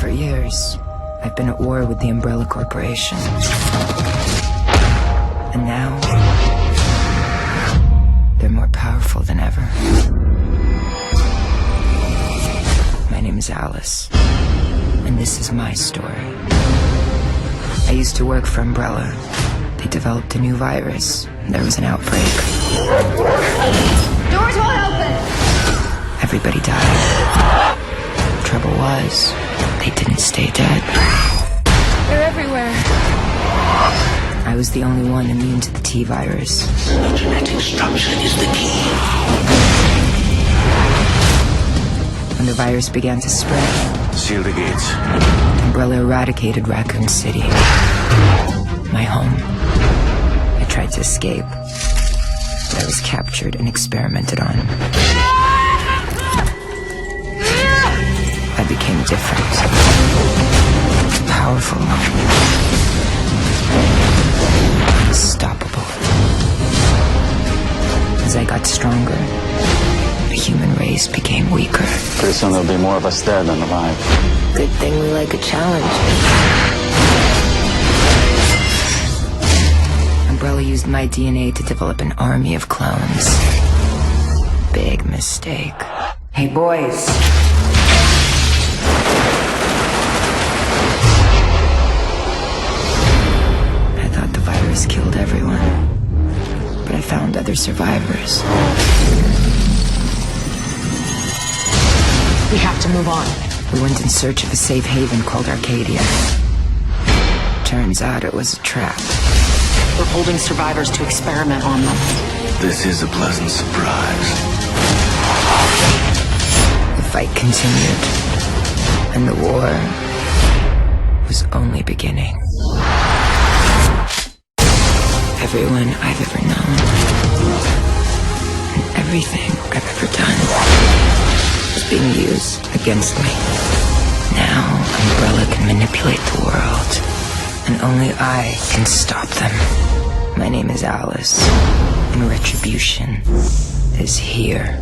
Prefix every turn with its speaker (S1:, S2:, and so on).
S1: For years, I've been at war with the Umbrella Corporation. And now, they're more powerful than ever. My name is Alice, and this is my story. I used to work for Umbrella. They developed a new virus, and there was an outbreak.
S2: Doors won't open!
S1: Everybody died. Trouble was, they didn't stay dead.
S2: They're everywhere.
S1: I was the only one immune to the T-virus.
S3: Genetic structure is the key.
S1: When the virus began to spread,
S3: Seal the gates.
S1: Umbrella eradicated Raccoon City, my home. I tried to escape, but I was captured and experimented on. I became different, powerful, unstoppable. As I got stronger, the human race became weaker.
S4: Pretty soon there'll be more of us dead than alive.
S1: Good thing we like a challenge. Umbrella used my DNA to develop an army of clones. Big mistake. Hey, boys. I thought the virus killed everyone, but I found other survivors.
S2: We have to move on.
S1: We went in search of a safe haven called Arcadia. Turns out it was a trap.
S2: We're holding survivors to experiment on them.
S3: This is a pleasant surprise.
S1: The fight continued, and the war was only beginning. Everyone I've ever known, and everything I've ever done, is being used against me. Now, Umbrella can manipulate the world, and only I can stop them. My name is Alice, and retribution is here.